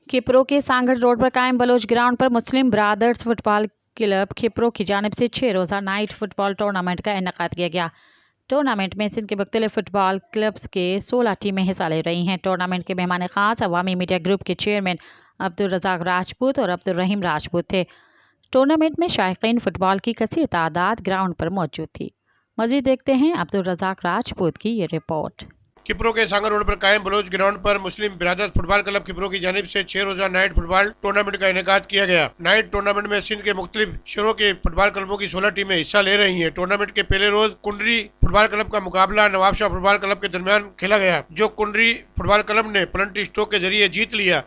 खिपरो के सांगड़ रोड पर कायम बलोच ग्राउंड पर मुस्लिम ब्रादर्स फुटबॉल क्लब खिपरो की जानिब से 6 रोज़ा नाइट फुटबॉल टूर्नामेंट का इनेकाद किया गया। टूर्नामेंट में सिंध के मुख्तलिफ फुटबॉल क्लब्स के 16 टीमें हिस्सा ले रही हैं। टूर्नामेंट के मेहमान खास अवामी मीडिया ग्रुप के चेयरमैन अब्दुल रज़ाक राजपूत और अब्दुल रहीम राजपूत थे। टूर्नामेंट में शायकीन फुटबॉल की कसीर तादाद ग्राउंड पर मौजूद थी। मज़ीद देखते हैं अब्दुल रज़ाक राजपूत की ये रिपोर्ट। खिपरो के सांगर रोड पर कायम बलोच ग्राउंड पर मुस्लिम ब्रादर्स फुटबॉल क्लब खिपरो की जानिब से 6 रोजा नाइट फुटबॉल टूर्नामेंट का इनेकाद किया गया। नाइट टूर्नामेंट में सिंध के मुख्तलिफ शहरों के फुटबॉल क्लबों की 16 टीमें हिस्सा ले रही हैं। टूर्नामेंट के पहले रोज कुंडरी फुटबॉल क्लब का मुकाबला नवाबशाह फुटबॉल क्लब के दरमियान खेला गया, जो कुंडरी फुटबॉल क्लब ने पेनल्टी स्ट्रोक के जरिए जीत लिया।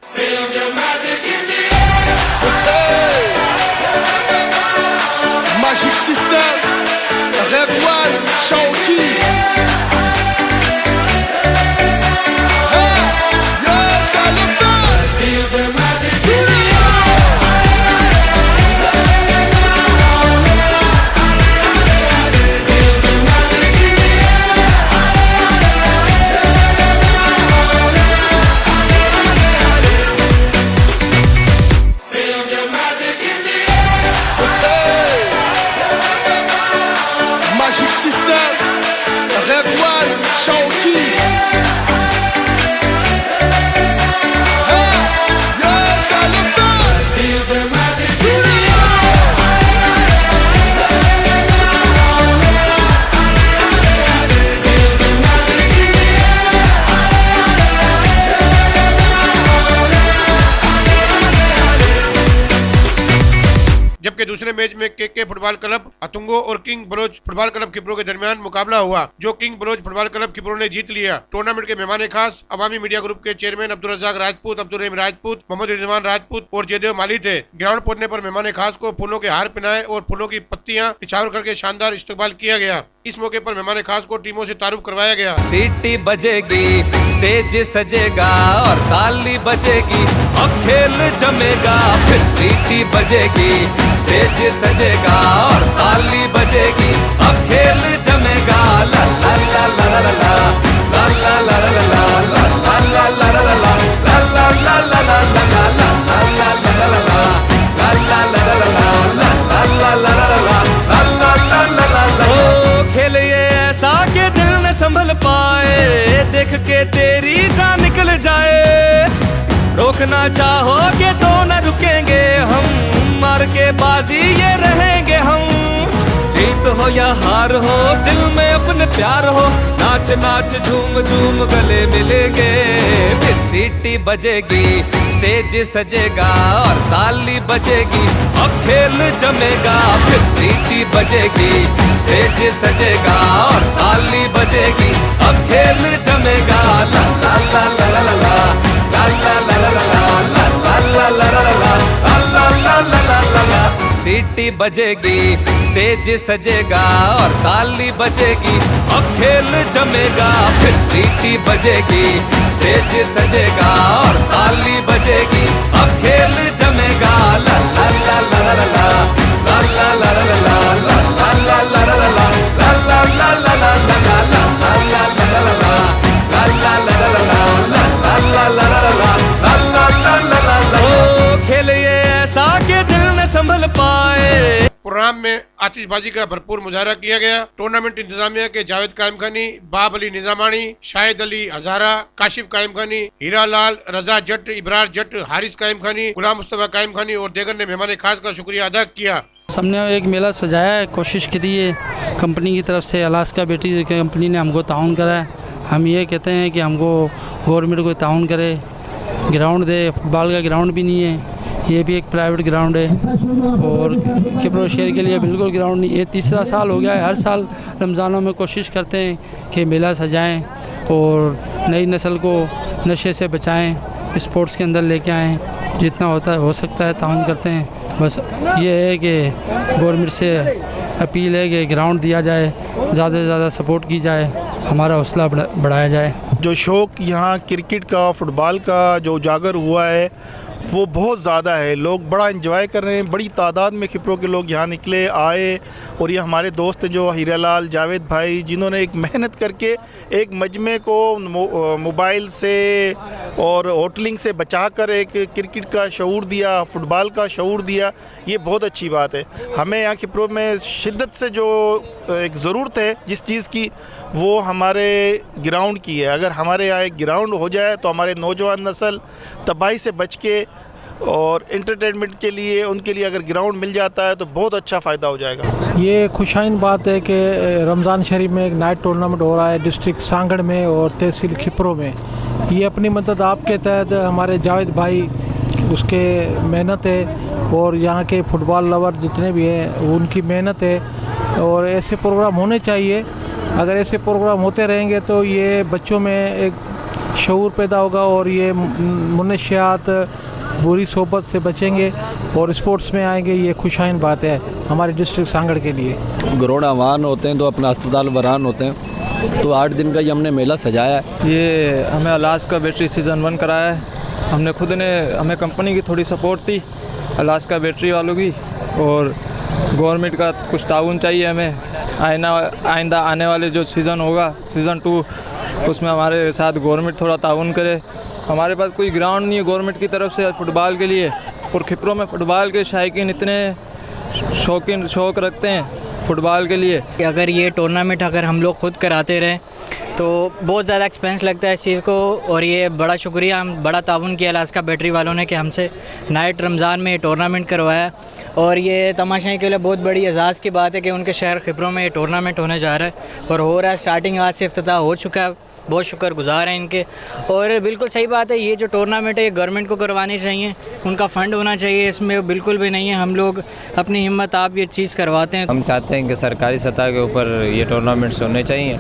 जबकि दूसरे मैच में के फुटबॉल क्लब अतुंगो और किंग बलोच फुटबॉल क्लब खिपरो के दरमियान मुकाबला हुआ, जो किंग बलोच फुटबॉल क्लब खिपरो ने जीत लिया। टूर्नामेंट के मेहमान खास अवामी मीडिया ग्रुप के चेयरमैन अब्दुल रज़ाक राजपूत, अब्दुल रहीम राजपूत, मोहम्मद रिजवान राजपूत और जयदेव माली थे। ग्राउंड पहुंचने पर मेहमान खास को फूलों के हार पहनाए और फूलों की पत्तियां निछावर करके शानदार इस्तकबाल किया गया। इस मौके पर मेहमान खास को टीमों से तारुफ करवाया गया। सीटी बजेगी, स्टेज सजेगा और ताली बजेगी, अब खेल जमेगा। फिर सीटी बजेगी, स्टेज सजेगा और ताली बजेगी, अब खेल जमेगा। ला ला ला ला ला ला ला ला ला ला ला ला ला ला ला ला ला ला संभल पाए, देख के तेरी जान निकल जाए। रोकना चाहोगे तो न रुकेंगे हम, मार के बाजी ये रहेंगे हम। जीत हो या हार हो, दिल में अपने प्यार हो, नाच नाच झूम झूम गले मिलेंगे। फिर सीटी बजेगी, स्टेज सजेगा और ताली बजेगी, अब खेल जमेगा। फिर सीटी बजेगी, स्टेज सजेगा और ताली बजेगी, अब खेल जमेगा। ला ला ला ला ला ला ला ला ला ला ला ला ला ला ला ला। सीटी बजेगी, स्टेज सजेगा और ताली बजेगी, अब खेल जमेगा। फिर सीटी बजेगी, स्टेज सजेगा और ताली बजेगी, अब खेल जमेगा। ला ला ला ला ला ला ला ला ला ला ला ला ला ला ला ला खेल ये ऐसा के दिल न संभल पाए। प्रोग्राम में आतिशबाजी का भरपूर मुजाहरा किया गया। टूर्नामेंट इंतजामिया के जावेद कायम खानी, बाब अली निजामानी, शाहिद अली हजारा, काशिफ कायम खानी, हीरा लाल, रजा जट, इब्रार जट, हारिस कायम खानी, गुलाम मुस्तफा कायम खानी और देगर ने मेहमान खास का शुक्रिया अदा किया। हमने एक मेला सजाया है, कोशिश की है कंपनी की तरफ से, अलास्का बेटी कंपनी ने हमको ताउन करा है। हम ये कहते हैं कि हमको गवर्नमेंट को ताउन करे, ग्राउंड दे। फुटबॉल का ग्राउंड भी नहीं है, ये भी एक प्राइवेट ग्राउंड है और खिपरो शहर के लिए बिल्कुल ग्राउंड नहीं। ये तीसरा साल हो गया है, हर साल रमज़ानों में कोशिश करते हैं कि मेला सजाएं और नई नस्ल को नशे से बचाएं, स्पोर्ट्स के अंदर लेके आएं। जितना होता है हो सकता है ताउन करते हैं। बस ये है कि गवर्नमेंट से अपील है कि ग्राउंड दिया जाए, ज़्यादा से ज़्यादा सपोर्ट की जाए, हमारा हौसला बढ़ाया जाए। जो शौक़ यहाँ क्रिकेट का, फुटबॉल का जो उजागर हुआ है, वो बहुत ज़्यादा है। लोग बड़ा इंजॉय कर रहे हैं, बड़ी तादाद में खिपरों के लोग यहाँ निकले आए। और ये हमारे दोस्त जो हीरालाल जावेद भाई, जिन्होंने एक मेहनत करके एक मजमे को मोबाइल से और होटलिंग से बचाकर एक क्रिकेट का शऊर दिया, फुटबॉल का शऊर दिया, ये बहुत अच्छी बात है। हमें यहाँ खिपरों में शिद्दत से जो एक ज़रूरत है जिस चीज़ की, वो हमारे ग्राउंड की है। अगर हमारे यहाँ एक ग्राउंड हो जाए तो हमारे नौजवान नस्ल तबाही से बच के और एंटरटेनमेंट के लिए, उनके लिए अगर ग्राउंड मिल जाता है तो बहुत अच्छा फ़ायदा हो जाएगा। ये खुशाइन बात है कि रमज़ान शरीफ में एक नाइट टूर्नामेंट हो रहा है डिस्ट्रिक्ट सांगड़ में और तहसील खिपरों में। ये अपनी मदद आपके तहत हमारे जावेद भाई, उसके मेहनत है और यहाँ के फुटबॉल लवर जितने भी हैं उनकी मेहनत है। और ऐसे प्रोग्राम होने चाहिए। अगर ऐसे प्रोग्राम होते रहेंगे तो ये बच्चों में एक शऊर पैदा होगा और ये मुनशियात, बुरी सोबत से बचेंगे और स्पोर्ट्स में आएंगे। ये खुशाइन बात है हमारे डिस्ट्रिक्ट सांगड़ के लिए। ग्राउंड आवान होते हैं तो अपना अस्पताल वरान होते हैं, तो 8 दिन का ये हमने मेला सजाया है। ये हमें अलास्का बैटरी सीज़न 1 कराया है हमने खुद ने। हमें कंपनी की थोड़ी सपोर्ट थी, अलास्का बैटरी वालों की, और गवर्नमेंट का कुछ ताउन चाहिए हमें। आइंदा आने वाले जो सीज़न होगा, सीज़न 2, उसमें हमारे साथ गवर्नमेंट थोड़ा ताउन करे। हमारे पास कोई ग्राउंड नहीं है गवर्नमेंट की तरफ से फुटबॉल के लिए, और खिपरों में फ़ुटबॉल के शायकीन इतने शौक़ रखते हैं फुटबॉल के लिए। अगर ये टूर्नामेंट अगर हम लोग खुद कराते रहें तो बहुत ज़्यादा एक्सपेंस लगता है इस चीज़ को। और ये बड़ा शुक्रिया, हम बड़ा ताउन किया अलास्का बैटरी वालों ने कि हमसे नाइट रमज़ान में टूर्नामेंट करवाया। और ये तमाशाई के लिए बहुत बड़ी एजाज़ की बात है कि उनके शहर खिपरों में ये टूर्नामेंट होने जा रहा है और हो रहा है। स्टार्टिंग आज से इफ्तिताह हो चुका है, बहुत शुक्रगुज़ार हैं इनके। और बिल्कुल सही बात है, ये जो टूर्नामेंट है ये गवर्नमेंट को करवानी चाहिए, उनका फ़ंड होना चाहिए, इसमें बिल्कुल भी नहीं है। हम लोग अपनी हिम्मत आप ये चीज़ करवाते हैं। हम चाहते हैं कि सरकारी सतह के ऊपर ये टूर्नामेंट्स होने चाहिए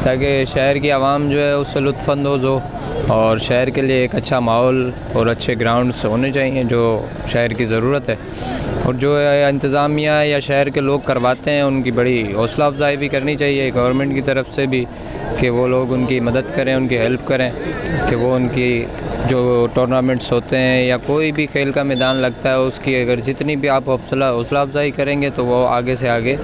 ताकि शहर की आवाम जो है उससे लुत्फ़अंदोज़ हो, और शहर के लिए एक अच्छा माहौल और अच्छे ग्राउंड्स होने चाहिए जो शहर की ज़रूरत है। और जो इंतज़ामिया या शहर के लोग करवाते हैं उनकी बड़ी हौसला अफजाई भी करनी चाहिए गवर्नमेंट की तरफ से भी, कि वो लोग उनकी मदद करें, उनकी हेल्प करें, कि वो उनकी जो टूर्नामेंट्स होते हैं या कोई भी खेल का मैदान लगता है उसकी अगर जितनी भी आप हौसला अफजाई करेंगे तो वो आगे से आगे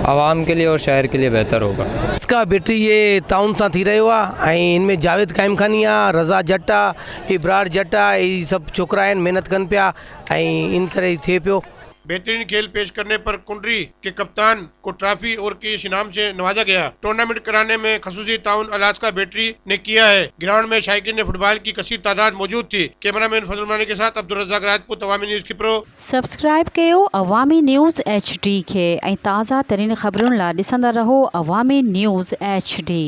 आवाम के लिए और शहर के लिए बेहतर होगा। इसका बैटरी ये ताउन सां थी रहियो आहे। इनमें जावेद काइमखानिया, रज़ा जट्टा, इब्रार जट्टा, ये सब छोकरा आहिनि, मेहनत कनि पिया ऐं इन करे थिए पियो। बेहतरीन खेल पेश करने पर कुंडरी के कप्तान को ट्रॉफी और केश इनाम से नवाजा गया। टूर्नामेंट कराने में खसूसी ताउन अलास्का बैटरी ने किया है। ग्राउंड में शायकीन ने फुटबॉल की कसीर तादाद मौजूद थी। कैमरामैन फजल मानी के साथ अब्दुल रज़ाक राजपूत, अवामी न्यूज़ खिपरो। सब्सक्राइब कयो अवामी न्यूज़ HD खे ऐं ताज़ा तरीन ख़बरुनि लाइ ॾिसंदा रहो अवामी न्यूज़ HD।